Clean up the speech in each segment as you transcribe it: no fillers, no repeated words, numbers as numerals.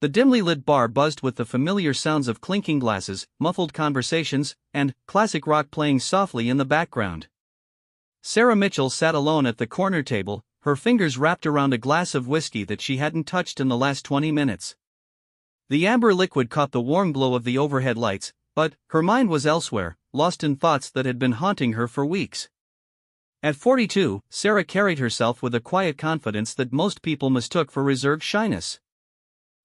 The dimly lit bar buzzed with the familiar sounds of clinking glasses, muffled conversations, and classic rock playing softly in the background. Sarah Mitchell sat alone at the corner table, her fingers wrapped around a glass of whiskey that she hadn't touched in the last 20 minutes. The amber liquid caught the warm glow of the overhead lights, but her mind was elsewhere, lost in thoughts that had been haunting her for weeks. At 42, Sarah carried herself with a quiet confidence that most people mistook for reserved shyness.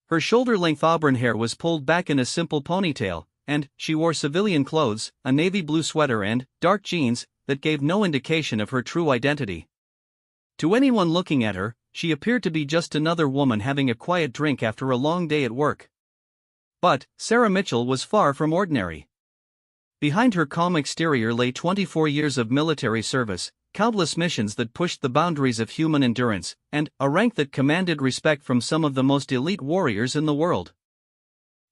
Her shoulder-length auburn hair was pulled back in a simple ponytail, and she wore civilian clothes, a navy blue sweater and dark jeans, that gave no indication of her true identity. To anyone looking at her, she appeared to be just another woman having a quiet drink after a long day at work. But Sarah Mitchell was far from ordinary. Behind her calm exterior lay 24 years of military service, countless missions that pushed the boundaries of human endurance, and a rank that commanded respect from some of the most elite warriors in the world.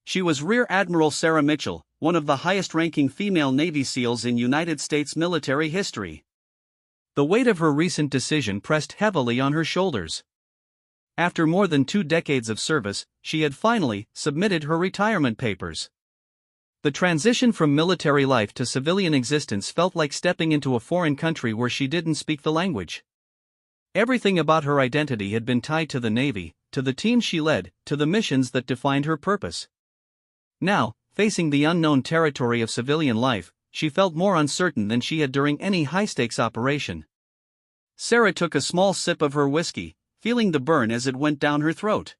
She was Rear Admiral Sarah Mitchell, one of the highest-ranking female Navy SEALs in United States military history. The weight of her recent decision pressed heavily on her shoulders. After more than 2 decades of service, she had finally submitted her retirement papers. The transition from military life to civilian existence felt like stepping into a foreign country where she didn't speak the language. Everything about her identity had been tied to the Navy, to the team she led, to the missions that defined her purpose. Now, facing the unknown territory of civilian life, she felt more uncertain than she had during any high-stakes operation. Sarah took a small sip of her whiskey, feeling the burn as it went down her throat.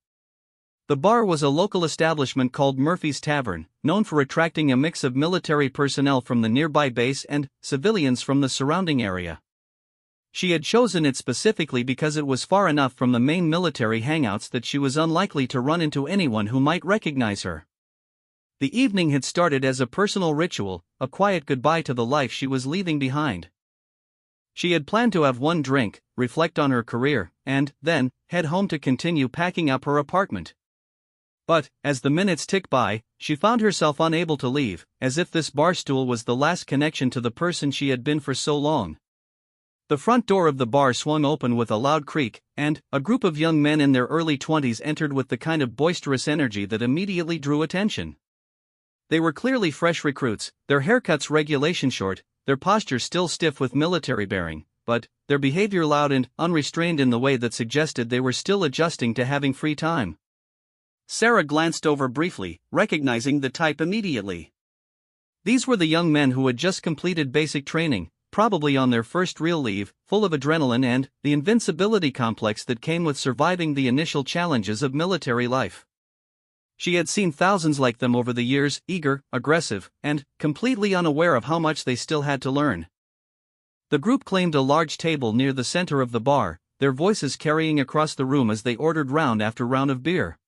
The bar was a local establishment called Murphy's Tavern, known for attracting a mix of military personnel from the nearby base and civilians from the surrounding area. She had chosen it specifically because it was far enough from the main military hangouts that she was unlikely to run into anyone who might recognize her. The evening had started as a personal ritual, a quiet goodbye to the life she was leaving behind. She had planned to have one drink, reflect on her career, and then head home to continue packing up her apartment. But, as the minutes ticked by, she found herself unable to leave, as if this bar stool was the last connection to the person she had been for so long. The front door of the bar swung open with a loud creak, and a group of young men in their early 20s entered with the kind of boisterous energy that immediately drew attention. They were clearly fresh recruits, their haircuts regulation short, their posture still stiff with military bearing, but their behavior loud and unrestrained in the way that suggested they were still adjusting to having free time. Sarah glanced over briefly, recognizing the type immediately. These were the young men who had just completed basic training, probably on their first real leave, full of adrenaline and the invincibility complex that came with surviving the initial challenges of military life. She had seen thousands like them over the years, eager, aggressive, and completely unaware of how much they still had to learn. The group claimed a large table near the center of the bar, their voices carrying across the room as they ordered round after round of beer.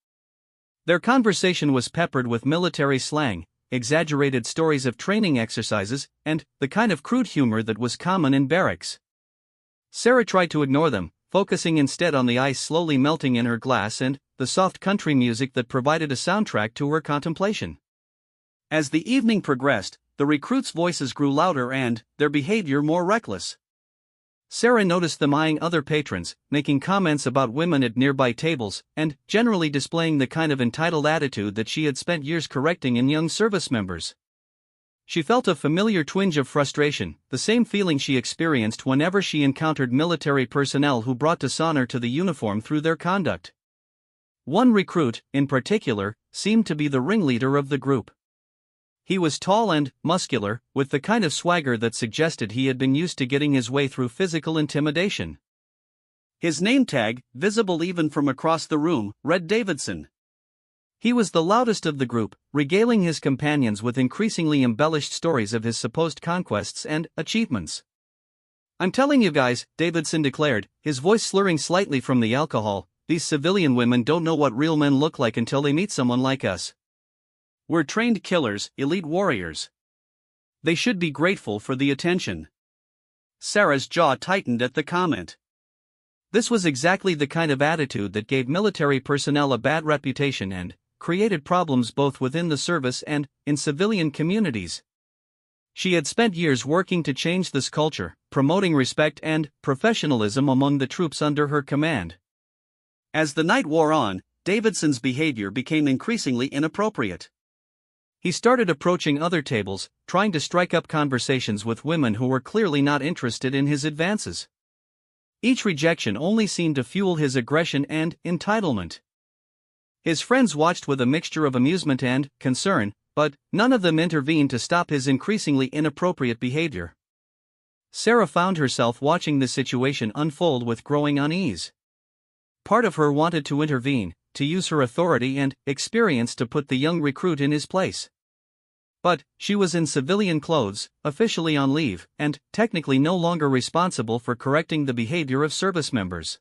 Their conversation was peppered with military slang, exaggerated stories of training exercises, and the kind of crude humor that was common in barracks. Sarah tried to ignore them, focusing instead on the ice slowly melting in her glass and the soft country music that provided a soundtrack to her contemplation. As the evening progressed, the recruits' voices grew louder and their behavior more reckless. Sarah noticed them eyeing other patrons, making comments about women at nearby tables, and generally displaying the kind of entitled attitude that she had spent years correcting in young service members. She felt a familiar twinge of frustration, the same feeling she experienced whenever she encountered military personnel who brought dishonor to the uniform through their conduct. One recruit, in particular, seemed to be the ringleader of the group. He was tall and muscular, with the kind of swagger that suggested he had been used to getting his way through physical intimidation. His name tag, visible even from across the room, read Davidson. He was the loudest of the group, regaling his companions with increasingly embellished stories of his supposed conquests and achievements. "I'm telling you guys," Davidson declared, his voice slurring slightly from the alcohol, "these civilian women don't know what real men look like until they meet someone like us. We're trained killers, elite warriors. They should be grateful for the attention." Sarah's jaw tightened at the comment. This was exactly the kind of attitude that gave military personnel a bad reputation and created problems both within the service and in civilian communities. She had spent years working to change this culture, promoting respect and professionalism among the troops under her command. As the night wore on, Davidson's behavior became increasingly inappropriate. He started approaching other tables, trying to strike up conversations with women who were clearly not interested in his advances. Each rejection only seemed to fuel his aggression and entitlement. His friends watched with a mixture of amusement and concern, but none of them intervened to stop his increasingly inappropriate behavior. Sarah found herself watching the situation unfold with growing unease. Part of her wanted to intervene, to use her authority and experience to put the young recruit in his place. But she was in civilian clothes, officially on leave, and technically no longer responsible for correcting the behavior of service members.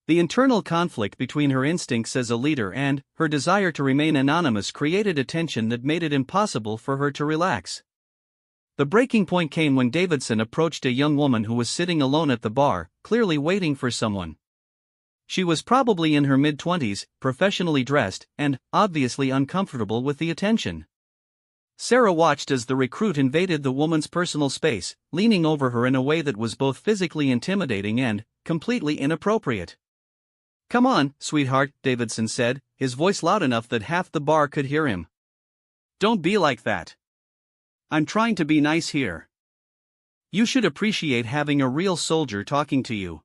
The internal conflict between her instincts as a leader and her desire to remain anonymous created a tension that made it impossible for her to relax. The breaking point came when Davidson approached a young woman who was sitting alone at the bar, clearly waiting for someone. She was probably in her mid-20s, professionally dressed, and obviously uncomfortable with the attention. Sarah watched as the recruit invaded the woman's personal space, leaning over her in a way that was both physically intimidating and completely inappropriate. "Come on, sweetheart," Davidson said, his voice loud enough that half the bar could hear him. "Don't be like that. I'm trying to be nice here. You should appreciate having a real soldier talking to you."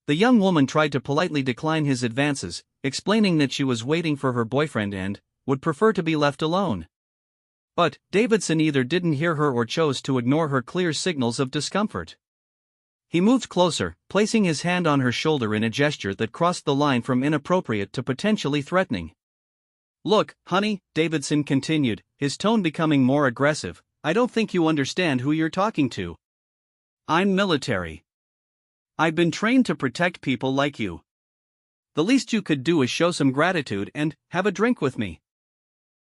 The young woman tried to politely decline his advances, explaining that she was waiting for her boyfriend and would prefer to be left alone. But Davidson either didn't hear her or chose to ignore her clear signals of discomfort. He moved closer, placing his hand on her shoulder in a gesture that crossed the line from inappropriate to potentially threatening. "Look, honey," Davidson continued, his tone becoming more aggressive, "I don't think you understand who you're talking to. I'm military. I've been trained to protect people like you. The least you could do is show some gratitude and have a drink with me."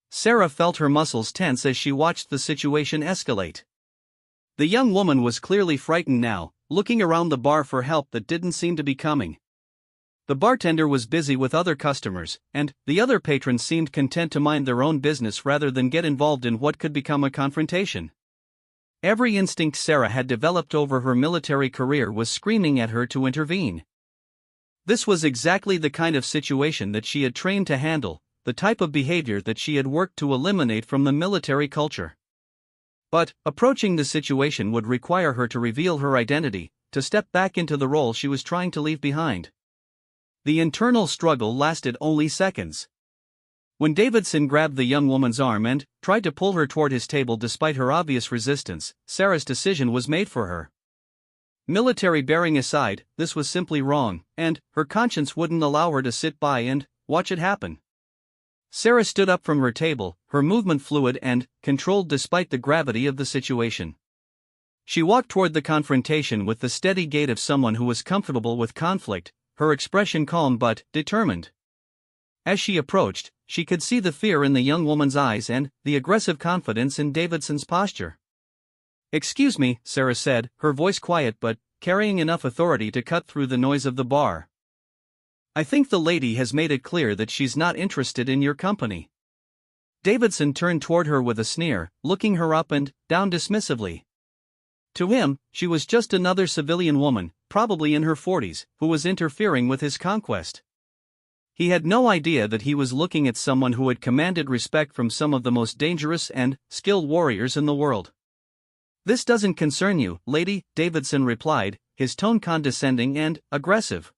Sarah felt her muscles tense as she watched the situation escalate. The young woman was clearly frightened now, looking around the bar for help that didn't seem to be coming. The bartender was busy with other customers, and the other patrons seemed content to mind their own business rather than get involved in what could become a confrontation. Every instinct Sarah had developed over her military career was screaming at her to intervene. This was exactly the kind of situation that she had trained to handle, the type of behavior that she had worked to eliminate from the military culture. But approaching the situation would require her to reveal her identity, to step back into the role she was trying to leave behind. The internal struggle lasted only seconds. When Davidson grabbed the young woman's arm and tried to pull her toward his table despite her obvious resistance, Sarah's decision was made for her. Military bearing aside, this was simply wrong, and her conscience wouldn't allow her to sit by and watch it happen. Sarah stood up from her table, her movement fluid and controlled despite the gravity of the situation. She walked toward the confrontation with the steady gait of someone who was comfortable with conflict, her expression calm but determined. As she approached, she could see the fear in the young woman's eyes and the aggressive confidence in Davidson's posture. "Excuse me," Sarah said, her voice quiet but carrying enough authority to cut through the noise of the bar. "I think the lady has made it clear that she's not interested in your company." Davidson turned toward her with a sneer, looking her up and down dismissively. To him, she was just another civilian woman, probably in her 40s, who was interfering with his conquest. He had no idea that he was looking at someone who had commanded respect from some of the most dangerous and skilled warriors in the world. "This doesn't concern you, lady," Davidson replied, his tone condescending and aggressive.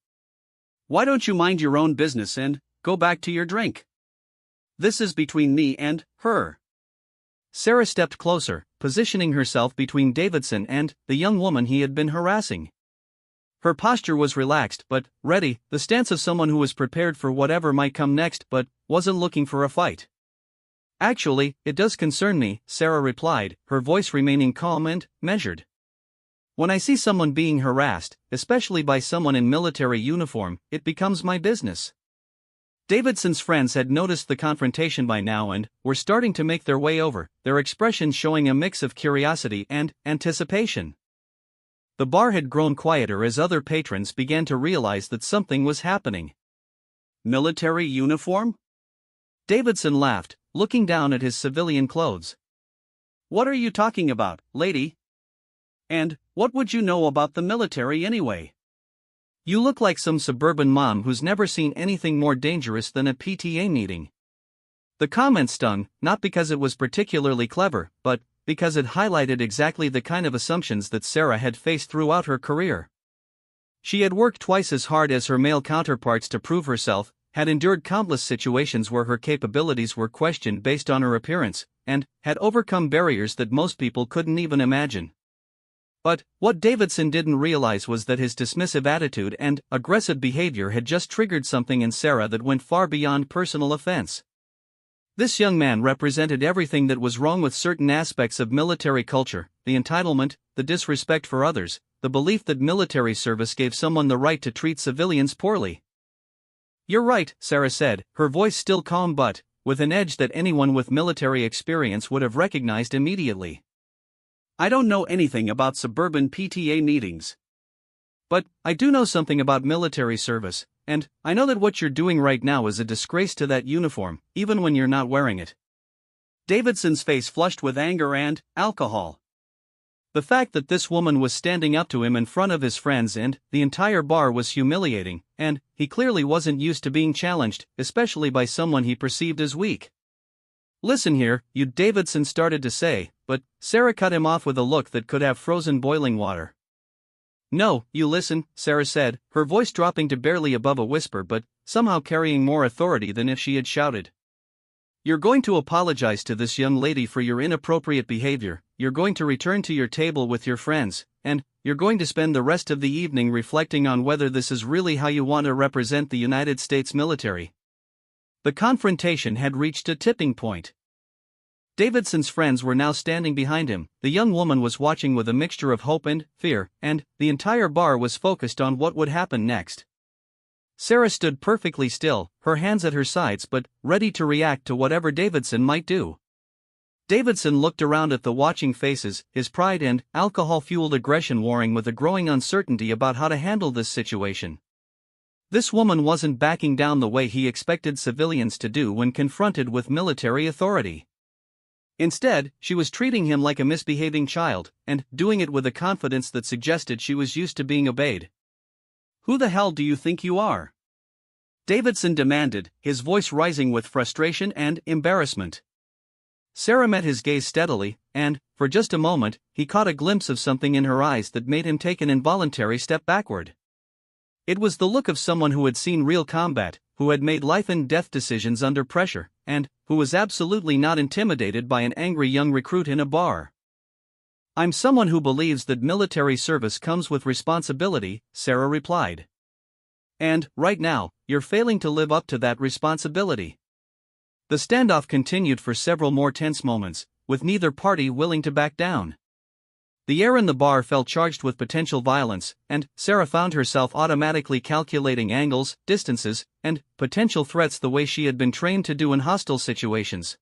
"Why don't you mind your own business and go back to your drink? This is between me and her." Sarah stepped closer, positioning herself between Davidson and the young woman he had been harassing. Her posture was relaxed but ready, the stance of someone who was prepared for whatever might come next but wasn't looking for a fight. "Actually, it does concern me," Sarah replied, her voice remaining calm and measured. "When I see someone being harassed, especially by someone in military uniform, it becomes my business." Davidson's friends had noticed the confrontation by now and were starting to make their way over, their expressions showing a mix of curiosity and anticipation. The bar had grown quieter as other patrons began to realize that something was happening. "Military uniform?" Davidson laughed, looking down at his civilian clothes. "What are you talking about, lady? And what would you know about the military anyway?" You look like some suburban mom who's never seen anything more dangerous than a PTA meeting." The comment stung, not because it was particularly clever, but because it highlighted exactly the kind of assumptions that Sarah had faced throughout her career. She had worked twice as hard as her male counterparts to prove herself, had endured countless situations where her capabilities were questioned based on her appearance, and had overcome barriers that most people couldn't even imagine. But what Davidson didn't realize was that his dismissive attitude and aggressive behavior had just triggered something in Sarah that went far beyond personal offense. This young man represented everything that was wrong with certain aspects of military culture: the entitlement, the disrespect for others, the belief that military service gave someone the right to treat civilians poorly. "You're right," Sarah said, her voice still calm but with an edge that anyone with military experience would have recognized immediately. "I don't know anything about suburban PTA meetings. But I do know something about military service, and I know that what you're doing right now is a disgrace to that uniform, even when you're not wearing it." Davidson's face flushed with anger and alcohol. The fact that this woman was standing up to him in front of his friends and the entire bar was humiliating, and he clearly wasn't used to being challenged, especially by someone he perceived as weak. "Listen here, you," Davidson started to say, but Sarah cut him off with a look that could have frozen boiling water. "No, you listen," Sarah said, her voice dropping to barely above a whisper but somehow carrying more authority than if she had shouted. "You're going to apologize to this young lady for your inappropriate behavior, you're going to return to your table with your friends, and you're going to spend the rest of the evening reflecting on whether this is really how you want to represent the United States military." The confrontation had reached a tipping point. Davidson's friends were now standing behind him, the young woman was watching with a mixture of hope and fear, and the entire bar was focused on what would happen next. Sarah stood perfectly still, her hands at her sides but ready to react to whatever Davidson might do. Davidson looked around at the watching faces, his pride and alcohol-fueled aggression warring with a growing uncertainty about how to handle this situation. This woman wasn't backing down the way he expected civilians to do when confronted with military authority. Instead, she was treating him like a misbehaving child, and doing it with a confidence that suggested she was used to being obeyed. "Who the hell do you think you are?" Davidson demanded, his voice rising with frustration and embarrassment. Sarah met his gaze steadily, and, for just a moment, he caught a glimpse of something in her eyes that made him take an involuntary step backward. It was the look of someone who had seen real combat, who had made life-and-death decisions under pressure, and who was absolutely not intimidated by an angry young recruit in a bar. "I'm someone who believes that military service comes with responsibility," Sarah replied. "And, right now, you're failing to live up to that responsibility." The standoff continued for several more tense moments, with neither party willing to back down. The air in the bar felt charged with potential violence, and Sarah found herself automatically calculating angles, distances, and potential threats the way she had been trained to do in hostile situations.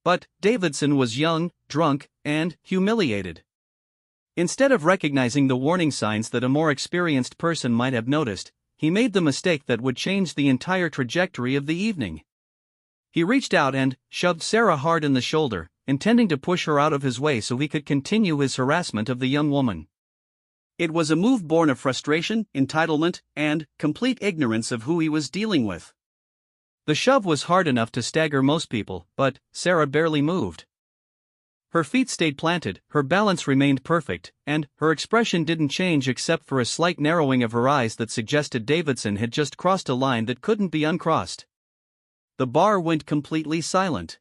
But Davidson was young, drunk, and humiliated. Instead of recognizing the warning signs that a more experienced person might have noticed, he made the mistake that would change the entire trajectory of the evening. He reached out and shoved Sarah hard in the shoulder, intending to push her out of his way so he could continue his harassment of the young woman. It was a move born of frustration, entitlement, and complete ignorance of who he was dealing with. The shove was hard enough to stagger most people, but Sarah barely moved. Her feet stayed planted, her balance remained perfect, and her expression didn't change except for a slight narrowing of her eyes that suggested Davidson had just crossed a line that couldn't be uncrossed. The bar went completely silent.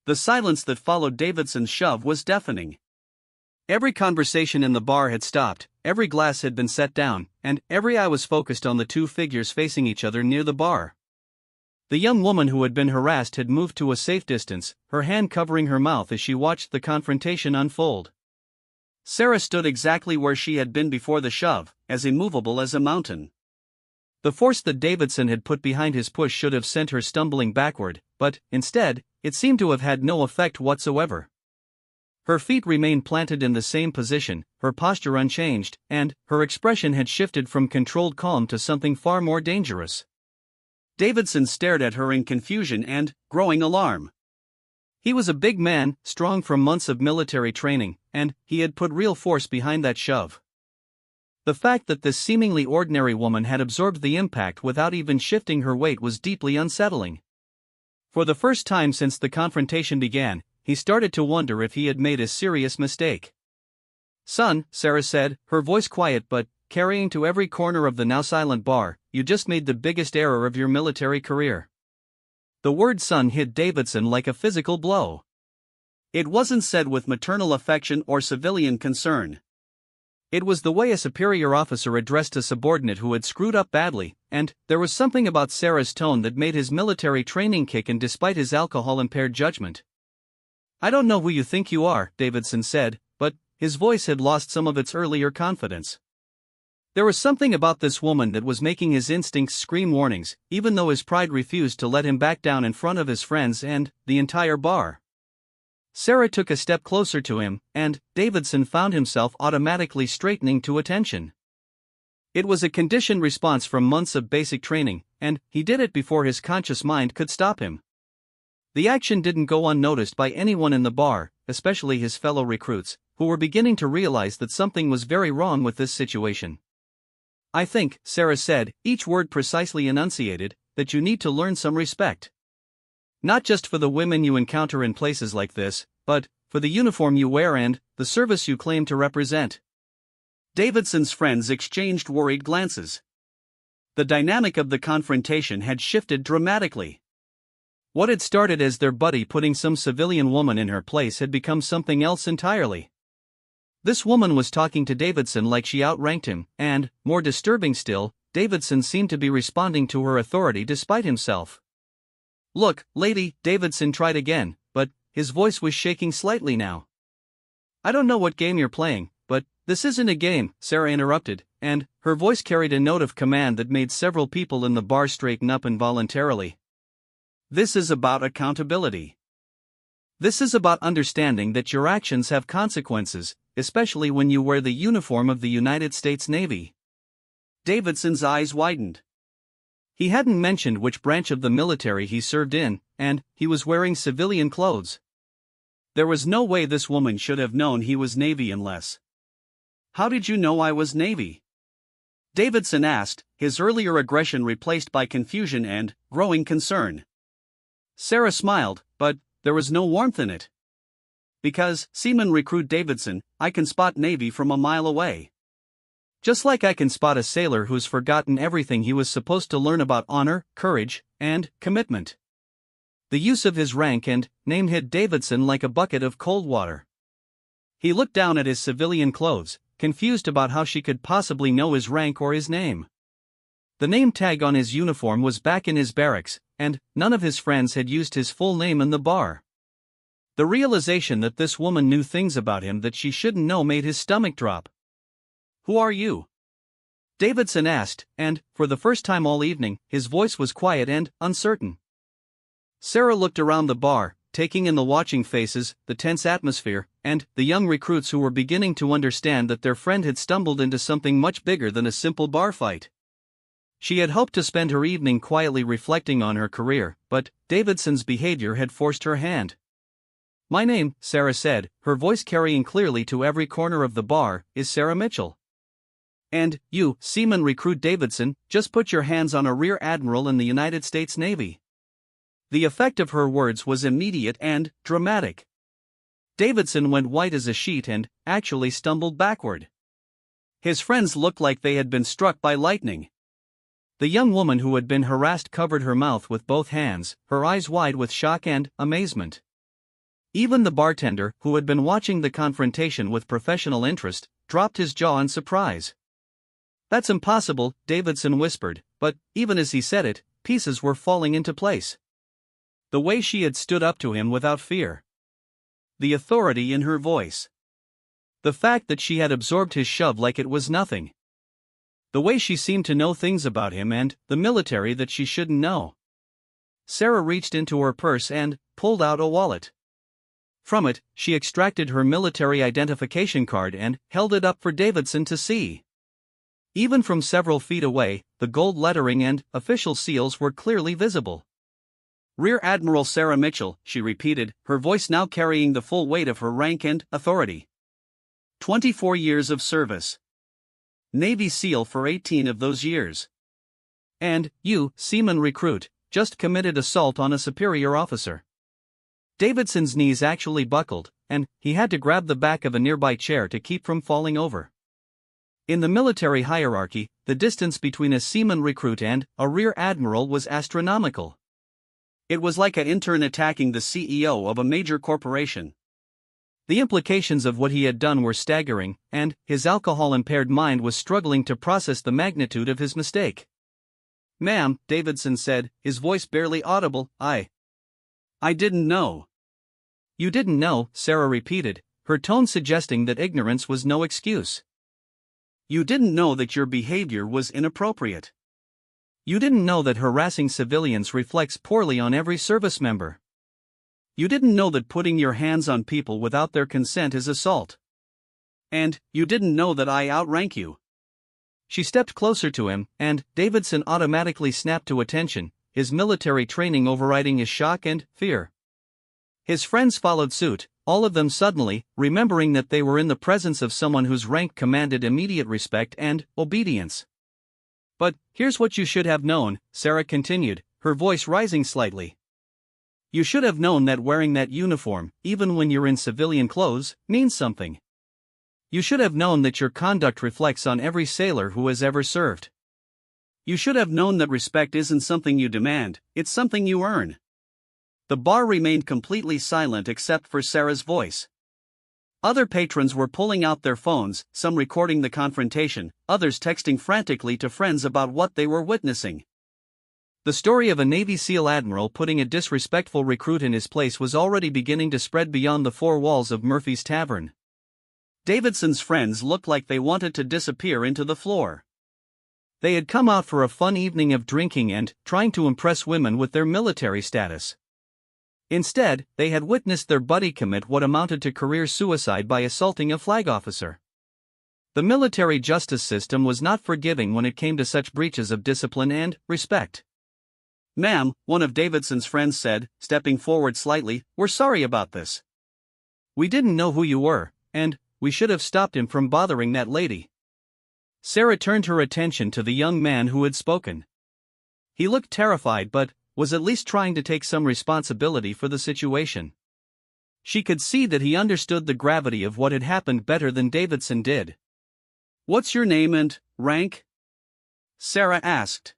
The silence that followed Davidson's shove was deafening. Every conversation in the bar had stopped, every glass had been set down, and every eye was focused on the two figures facing each other near the bar. The young woman who had been harassed had moved to a safe distance, her hand covering her mouth as she watched the confrontation unfold. Sarah stood exactly where she had been before the shove, as immovable as a mountain. The force that Davidson had put behind his push should have sent her stumbling backward, but, instead, it seemed to have had no effect whatsoever. Her feet remained planted in the same position, her posture unchanged, and her expression had shifted from controlled calm to something far more dangerous. Davidson stared at her in confusion and growing alarm. He was a big man, strong from months of military training, and he had put real force behind that shove. The fact that this seemingly ordinary woman had absorbed the impact without even shifting her weight was deeply unsettling. For the first time since the confrontation began, he started to wonder if he had made a serious mistake. "Son," Sarah said, her voice quiet but carrying to every corner of the now silent bar, "you just made the biggest error of your military career." The word son hit Davidson like a physical blow. It wasn't said with maternal affection or civilian concern. It was the way a superior officer addressed a subordinate who had screwed up badly, and there was something about Sarah's tone that made his military training kick in despite his alcohol-impaired judgment. "I don't know who you think you are," Davidson said, but his voice had lost some of its earlier confidence. There was something about this woman that was making his instincts scream warnings, even though his pride refused to let him back down in front of his friends and the entire bar. Sarah took a step closer to him, and Davidson found himself automatically straightening to attention. It was a conditioned response from months of basic training, and he did it before his conscious mind could stop him. The action didn't go unnoticed by anyone in the bar, especially his fellow recruits, who were beginning to realize that something was very wrong with this situation. "I think," Sarah said, each word precisely enunciated, "that you need to learn some respect. Not just for the women you encounter in places like this, but for the uniform you wear and the service you claim to represent." Davidson's friends exchanged worried glances. The dynamic of the confrontation had shifted dramatically. What had started as their buddy putting some civilian woman in her place had become something else entirely. This woman was talking to Davidson like she outranked him, and, more disturbing still, Davidson seemed to be responding to her authority despite himself. "Look, lady," Davidson tried again, but his voice was shaking slightly now. "I don't know what game you're playing, but this isn't a game," Sarah interrupted, and her voice carried a note of command that made several people in the bar straighten up involuntarily. "This is about accountability. This is about understanding that your actions have consequences, especially when you wear the uniform of the United States Navy." Davidson's eyes widened. He hadn't mentioned which branch of the military he served in, and he was wearing civilian clothes. There was no way this woman should have known he was Navy unless. "How did you know I was Navy?" Davidson asked, his earlier aggression replaced by confusion and growing concern. Sarah smiled, but there was no warmth in it. "Because, Seaman Recruit Davidson, I can spot Navy from a mile away. Just like I can spot a sailor who's forgotten everything he was supposed to learn about honor, courage, and commitment." The use of his rank and name hit Davidson like a bucket of cold water. He looked down at his civilian clothes, confused about how she could possibly know his rank or his name. The name tag on his uniform was back in his barracks, and none of his friends had used his full name in the bar. The realization that this woman knew things about him that she shouldn't know made his stomach drop. "Who are you?" Davidson asked, and, for the first time all evening, his voice was quiet and uncertain. Sarah looked around the bar, taking in the watching faces, the tense atmosphere, and the young recruits who were beginning to understand that their friend had stumbled into something much bigger than a simple bar fight. She had hoped to spend her evening quietly reflecting on her career, but Davidson's behavior had forced her hand. "My name," Sarah said, her voice carrying clearly to every corner of the bar, "is Sarah Mitchell. And you, Seaman Recruit Davidson, just put your hands on a Rear Admiral in the United States Navy." The effect of her words was immediate and dramatic. Davidson went white as a sheet and actually stumbled backward. His friends looked like they had been struck by lightning. The young woman who had been harassed covered her mouth with both hands, her eyes wide with shock and amazement. Even the bartender, who had been watching the confrontation with professional interest, dropped his jaw in surprise. "That's impossible," Davidson whispered, but even as he said it, pieces were falling into place. The way she had stood up to him without fear. The authority in her voice. The fact that she had absorbed his shove like it was nothing. The way she seemed to know things about him and the military that she shouldn't know. Sarah reached into her purse and pulled out a wallet. From it, she extracted her military identification card and held it up for Davidson to see. Even from several feet away, the gold lettering and official seals were clearly visible. "Rear Admiral Sarah Mitchell," she repeated, her voice now carrying the full weight of her rank and authority. 24 years of service. Navy SEAL for 18 of those years. And you, seaman recruit, just committed assault on a superior officer. Davidson's knees actually buckled, and he had to grab the back of a nearby chair to keep from falling over. In the military hierarchy, the distance between a seaman recruit and a rear admiral was astronomical. It was like an intern attacking the CEO of a major corporation. The implications of what he had done were staggering, and his alcohol-impaired mind was struggling to process the magnitude of his mistake. "Ma'am," Davidson said, his voice barely audible, I didn't know." "You didn't know," Sarah repeated, her tone suggesting that ignorance was no excuse. "You didn't know that your behavior was inappropriate. You didn't know that harassing civilians reflects poorly on every service member. You didn't know that putting your hands on people without their consent is assault. And you didn't know that I outrank you." She stepped closer to him, and Davidson automatically snapped to attention, his military training overriding his shock and fear. His friends followed suit, all of them suddenly remembering that they were in the presence of someone whose rank commanded immediate respect and obedience. "But here's what you should have known," Sarah continued, her voice rising slightly. "You should have known that wearing that uniform, even when you're in civilian clothes, means something. You should have known that your conduct reflects on every sailor who has ever served. You should have known that respect isn't something you demand, it's something you earn." The bar remained completely silent except for Sarah's voice. Other patrons were pulling out their phones, some recording the confrontation, others texting frantically to friends about what they were witnessing. The story of a Navy SEAL admiral putting a disrespectful recruit in his place was already beginning to spread beyond the four walls of Murphy's Tavern. Davidson's friends looked like they wanted to disappear into the floor. They had come out for a fun evening of drinking and trying to impress women with their military status. Instead, they had witnessed their buddy commit what amounted to career suicide by assaulting a flag officer. The military justice system was not forgiving when it came to such breaches of discipline and respect. "Ma'am," one of Davidson's friends said, stepping forward slightly, "we're sorry about this. We didn't know who you were, and we should have stopped him from bothering that lady." Sarah turned her attention to the young man who had spoken. He looked terrified but was at least trying to take some responsibility for the situation. She could see that he understood the gravity of what had happened better than Davidson did. "What's your name and rank?" Sarah asked.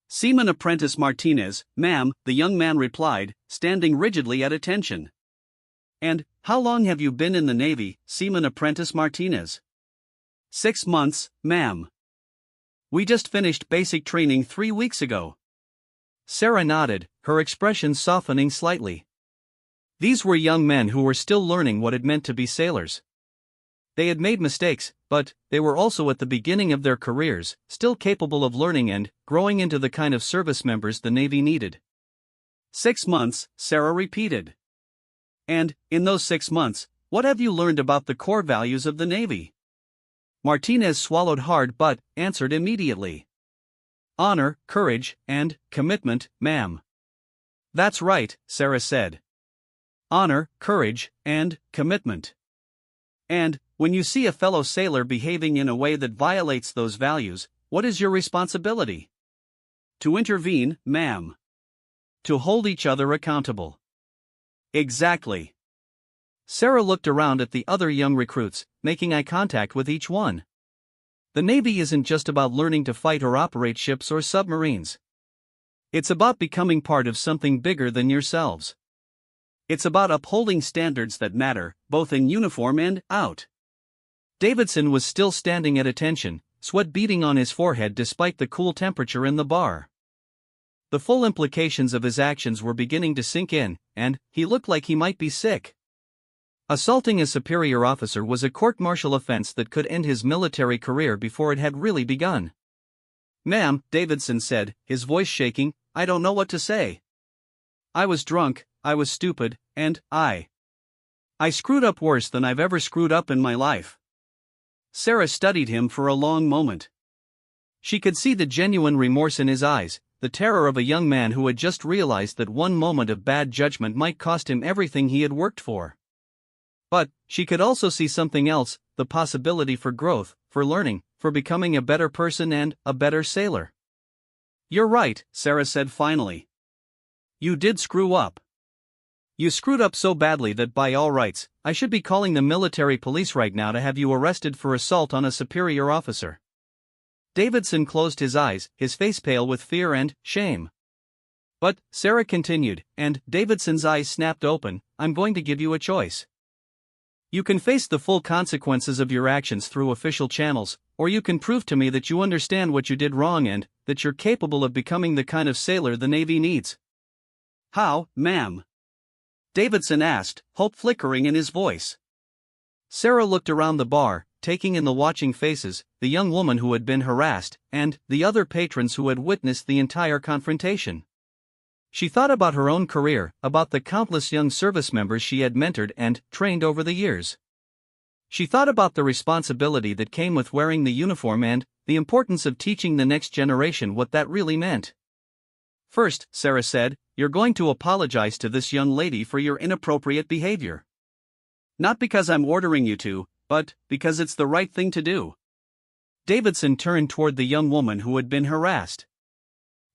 "Seaman Apprentice Martinez, ma'am," the young man replied, standing rigidly at attention. "And how long have you been in the Navy, Seaman Apprentice Martinez?" 6 months, ma'am. We just finished basic training 3 weeks ago." Sarah nodded, her expression softening slightly. These were young men who were still learning what it meant to be sailors. They had made mistakes, but they were also at the beginning of their careers, still capable of learning and growing into the kind of service members the Navy needed. 6 months, Sarah repeated. "And, in those 6 months, what have you learned about the core values of the Navy?" Martinez swallowed hard but answered immediately. "Honor, courage, and commitment, ma'am." "That's right," Sarah said. "Honor, courage, and commitment." "And, when you see a fellow sailor behaving in a way that violates those values, what is your responsibility?" "To intervene, ma'am." "To hold each other accountable." "Exactly." Sarah looked around at the other young recruits, making eye contact with each one. The Navy isn't just about learning to fight or operate ships or submarines. It's about becoming part of something bigger than yourselves. It's about upholding standards that matter, both in uniform and out. Davidson was still standing at attention, sweat beading on his forehead despite the cool temperature in the bar. The full implications of his actions were beginning to sink in, and he looked like he might be sick. Assaulting a superior officer was a court-martial offense that could end his military career before it had really begun. "Ma'am," Davidson said, his voice shaking, "I don't know what to say. I was drunk, I was stupid, and I screwed up worse than I've ever screwed up in my life." Sarah studied him for a long moment. She could see the genuine remorse in his eyes, the terror of a young man who had just realized that one moment of bad judgment might cost him everything he had worked for. But she could also see something else, the possibility for growth, for learning, for becoming a better person and a better sailor. You're right, Sarah said finally. You did screw up. You screwed up so badly that by all rights, I should be calling the military police right now to have you arrested for assault on a superior officer. Davidson closed his eyes, his face pale with fear and shame. But, Sarah continued, and Davidson's eyes snapped open, I'm going to give you a choice. You can face the full consequences of your actions through official channels, or you can prove to me that you understand what you did wrong and that you're capable of becoming the kind of sailor the Navy needs. How, ma'am? Davidson asked, hope flickering in his voice. Sarah looked around the bar, taking in the watching faces, the young woman who had been harassed, and the other patrons who had witnessed the entire confrontation. She thought about her own career, about the countless young service members she had mentored and trained over the years. She thought about the responsibility that came with wearing the uniform and the importance of teaching the next generation what that really meant. First, Sarah said, you're going to apologize to this young lady for your inappropriate behavior. Not because I'm ordering you to, but because it's the right thing to do. Davidson turned toward the young woman who had been harassed.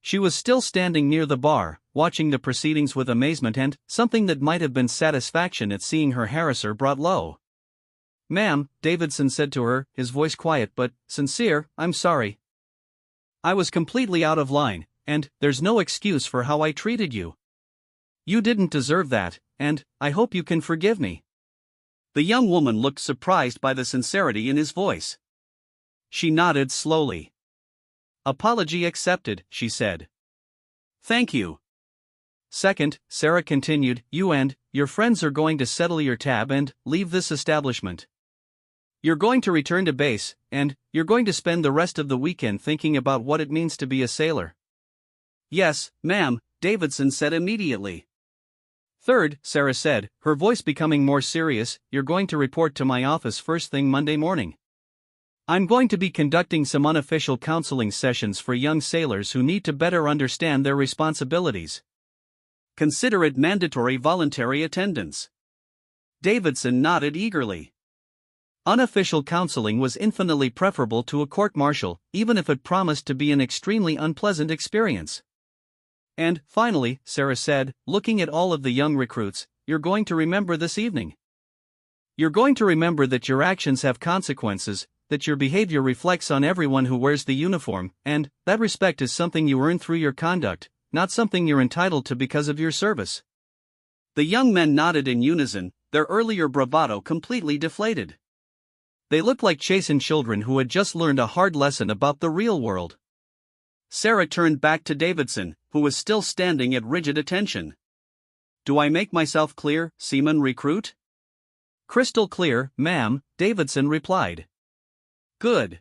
She was still standing near the bar, watching the proceedings with amazement and something that might have been satisfaction at seeing her harasser brought low. Ma'am, Davidson said to her, his voice quiet but sincere, I'm sorry. I was completely out of line, and there's no excuse for how I treated you. You didn't deserve that, and I hope you can forgive me. The young woman looked surprised by the sincerity in his voice. She nodded slowly. Apology accepted, she said. Thank you. Second, Sarah continued, you and your friends are going to settle your tab and leave this establishment. You're going to return to base, and you're going to spend the rest of the weekend thinking about what it means to be a sailor. Yes, ma'am, Davidson said immediately. Third, Sarah said, her voice becoming more serious, you're going to report to my office first thing Monday morning. I'm going to be conducting some unofficial counseling sessions for young sailors who need to better understand their responsibilities. Consider it mandatory voluntary attendance. Davidson nodded eagerly. Unofficial counseling was infinitely preferable to a court-martial, even if it promised to be an extremely unpleasant experience. And, finally, Sarah said, looking at all of the young recruits, you're going to remember this evening. You're going to remember that your actions have consequences, that your behavior reflects on everyone who wears the uniform, and that respect is something you earn through your conduct, not something you're entitled to because of your service. The young men nodded in unison, their earlier bravado completely deflated. They looked like chastened children who had just learned a hard lesson about the real world. Sarah turned back to Davidson, who was still standing at rigid attention. Do I make myself clear, seaman recruit? Crystal clear, ma'am, Davidson replied. Good.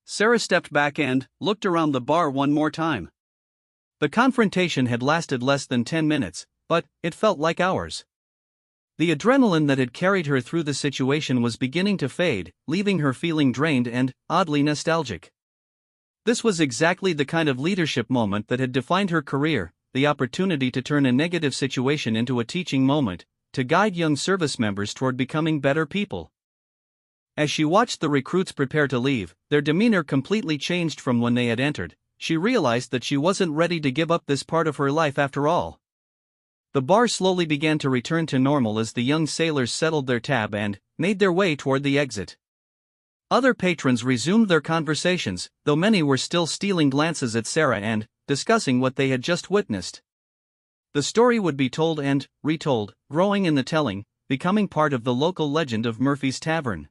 Sarah stepped back and looked around the bar one more time. The confrontation had lasted less than 10 minutes, but it felt like hours. The adrenaline that had carried her through the situation was beginning to fade, leaving her feeling drained and oddly nostalgic. This was exactly the kind of leadership moment that had defined her career, the opportunity to turn a negative situation into a teaching moment, to guide young service members toward becoming better people. As she watched the recruits prepare to leave, their demeanor completely changed from when they had entered. She realized that she wasn't ready to give up this part of her life after all. The bar slowly began to return to normal as the young sailors settled their tab and made their way toward the exit. Other patrons resumed their conversations, though many were still stealing glances at Sarah and discussing what they had just witnessed. The story would be told and retold, growing in the telling, becoming part of the local legend of Murphy's Tavern.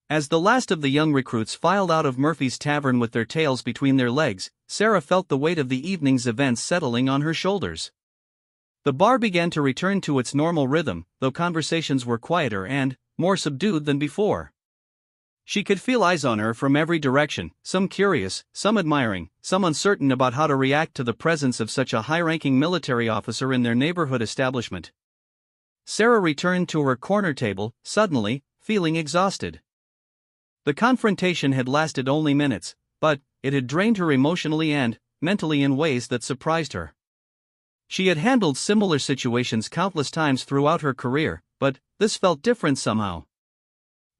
As the last of the young recruits filed out of Murphy's Tavern with their tails between their legs, Sarah felt the weight of the evening's events settling on her shoulders. The bar began to return to its normal rhythm, though conversations were quieter and more subdued than before. She could feel eyes on her from every direction, some curious, some admiring, some uncertain about how to react to the presence of such a high-ranking military officer in their neighborhood establishment. Sarah returned to her corner table, suddenly, feeling exhausted. The confrontation had lasted only minutes, but it had drained her emotionally and mentally in ways that surprised her. She had handled similar situations countless times throughout her career, but this felt different somehow.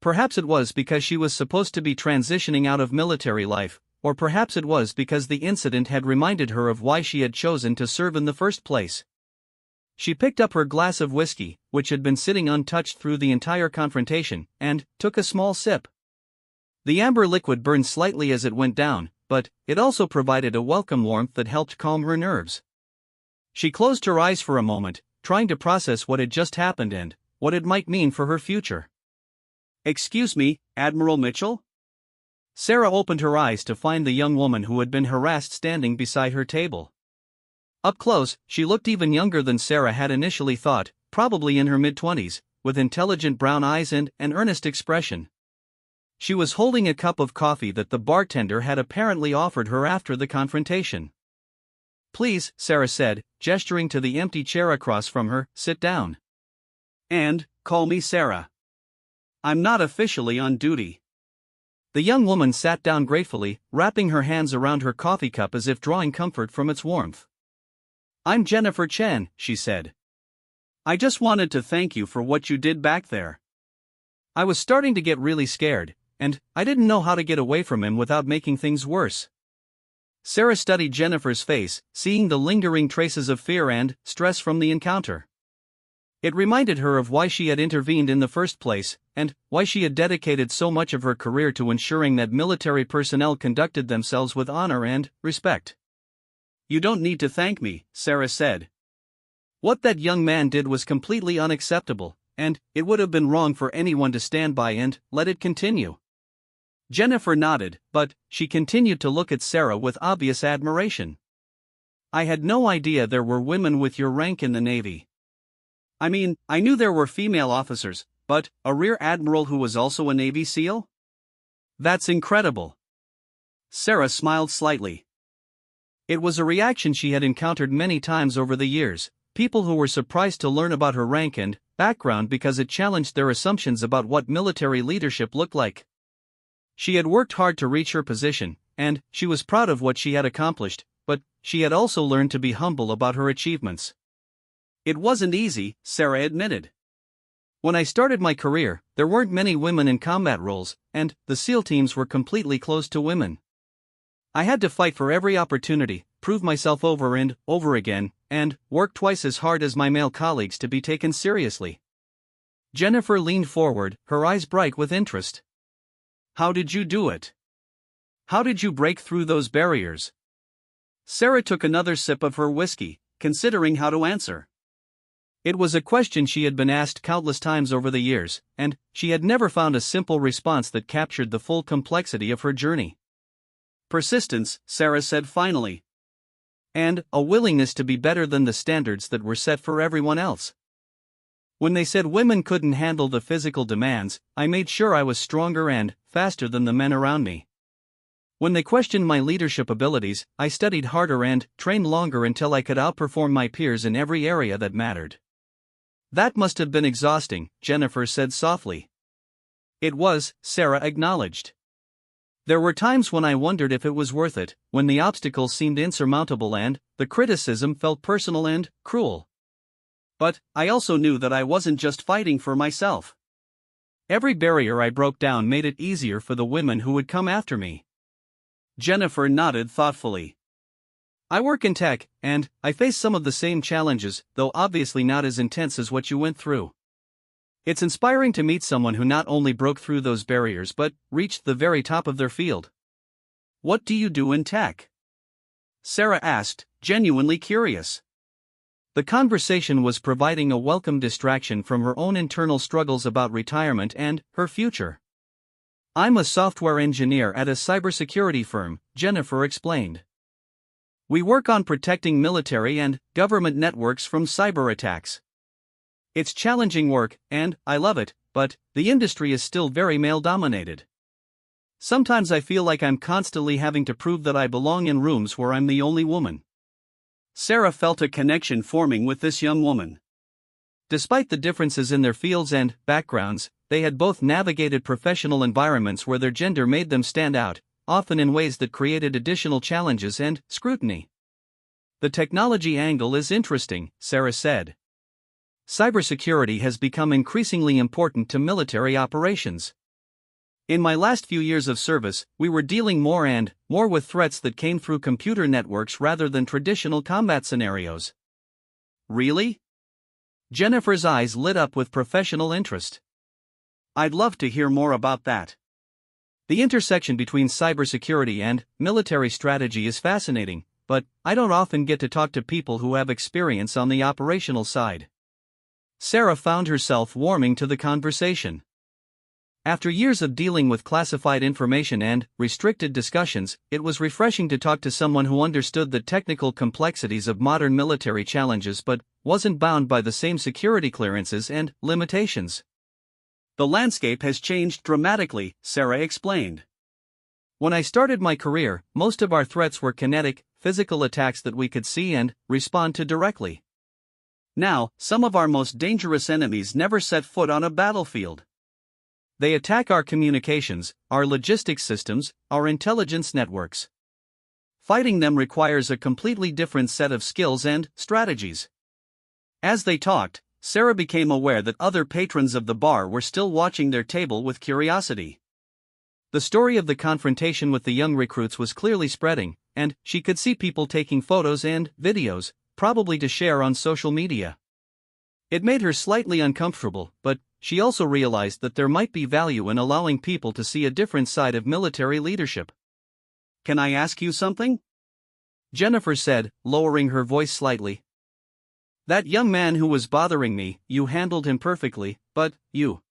Perhaps it was because she was supposed to be transitioning out of military life, or perhaps it was because the incident had reminded her of why she had chosen to serve in the first place. She picked up her glass of whiskey, which had been sitting untouched through the entire confrontation, and took a small sip. The amber liquid burned slightly as it went down, but it also provided a welcome warmth that helped calm her nerves. She closed her eyes for a moment, trying to process what had just happened and what it might mean for her future. "Excuse me, Admiral Mitchell?" Sarah opened her eyes to find the young woman who had been harassed standing beside her table. Up close, she looked even younger than Sarah had initially thought, probably in her mid-20s, with intelligent brown eyes and an earnest expression. She was holding a cup of coffee that the bartender had apparently offered her after the confrontation. "Please," Sarah said, gesturing to the empty chair across from her, "sit down. And call me Sarah. I'm not officially on duty." The young woman sat down gratefully, wrapping her hands around her coffee cup as if drawing comfort from its warmth. "I'm Jennifer Chen," she said. "I just wanted to thank you for what you did back there." I was starting to get really scared, and I didn't know how to get away from him without making things worse. Sarah studied Jennifer's face, seeing the lingering traces of fear and stress from the encounter. It reminded her of why she had intervened in the first place, and why she had dedicated so much of her career to ensuring that military personnel conducted themselves with honor and respect. "You don't need to thank me," Sarah said. What that young man did was completely unacceptable, and it would have been wrong for anyone to stand by and let it continue. Jennifer nodded, but she continued to look at Sarah with obvious admiration. "I had no idea there were women with your rank in the Navy." "I mean, I knew there were female officers, but a rear admiral who was also a Navy SEAL? That's incredible." Sarah smiled slightly. It was a reaction she had encountered many times over the years, people who were surprised to learn about her rank and background because it challenged their assumptions about what military leadership looked like. She had worked hard to reach her position, and she was proud of what she had accomplished, but she had also learned to be humble about her achievements. "It wasn't easy," Sarah admitted. "When I started my career, there weren't many women in combat roles, and the SEAL teams were completely closed to women. I had to fight for every opportunity, prove myself over and over again, and work twice as hard as my male colleagues to be taken seriously." Jennifer leaned forward, her eyes bright with interest. "How did you do it? How did you break through those barriers?" Sarah took another sip of her whiskey, considering how to answer. It was a question she had been asked countless times over the years, and she had never found a simple response that captured the full complexity of her journey. "Persistence," Sarah said finally. "And a willingness to be better than the standards that were set for everyone else. When they said women couldn't handle the physical demands, I made sure I was stronger and faster than the men around me. When they questioned my leadership abilities, I studied harder and trained longer until I could outperform my peers in every area that mattered." "That must have been exhausting," Jennifer said softly. "It was," Sarah acknowledged. "There were times when I wondered if it was worth it, when the obstacles seemed insurmountable and the criticism felt personal and cruel. But I also knew that I wasn't just fighting for myself. Every barrier I broke down made it easier for the women who would come after me." Jennifer nodded thoughtfully. "I work in tech, and I face some of the same challenges, though obviously not as intense as what you went through. It's inspiring to meet someone who not only broke through those barriers but reached the very top of their field." "What do you do in tech?" Sarah asked, genuinely curious. The conversation was providing a welcome distraction from her own internal struggles about retirement and her future. "I'm a software engineer at a cybersecurity firm," Jennifer explained. "We work on protecting military and government networks from cyber attacks. It's challenging work, and I love it, but the industry is still very male-dominated. Sometimes I feel like I'm constantly having to prove that I belong in rooms where I'm the only woman." Sarah felt a connection forming with this young woman. Despite the differences in their fields and backgrounds, they had both navigated professional environments where their gender made them stand out, often in ways that created additional challenges and scrutiny. "The technology angle is interesting," Sarah said. "Cybersecurity has become increasingly important to military operations. In my last few years of service, we were dealing more and more with threats that came through computer networks rather than traditional combat scenarios. Really? Jennifer's eyes lit up with professional interest. I'd love to hear more about that. The intersection between cybersecurity and military strategy is fascinating, but I don't often get to talk to people who have experience on the operational side. Sarah found herself warming to the conversation. After years of dealing with classified information and restricted discussions, it was refreshing to talk to someone who understood the technical complexities of modern military challenges but wasn't bound by the same security clearances and limitations. The landscape has changed dramatically, Sarah explained. When I started my career, most of our threats were kinetic, physical attacks that we could see and respond to directly. Now, some of our most dangerous enemies never set foot on a battlefield. They attack our communications, our logistics systems, our intelligence networks. Fighting them requires a completely different set of skills and strategies. As they talked, Sarah became aware that other patrons of the bar were still watching their table with curiosity. The story of the confrontation with the young recruits was clearly spreading, and she could see people taking photos and videos, probably to share on social media. It made her slightly uncomfortable, but she also realized that there might be value in allowing people to see a different side of military leadership. "Can I ask you something?" Jennifer said, lowering her voice slightly. "That young man who was bothering me, you handled him perfectly, but you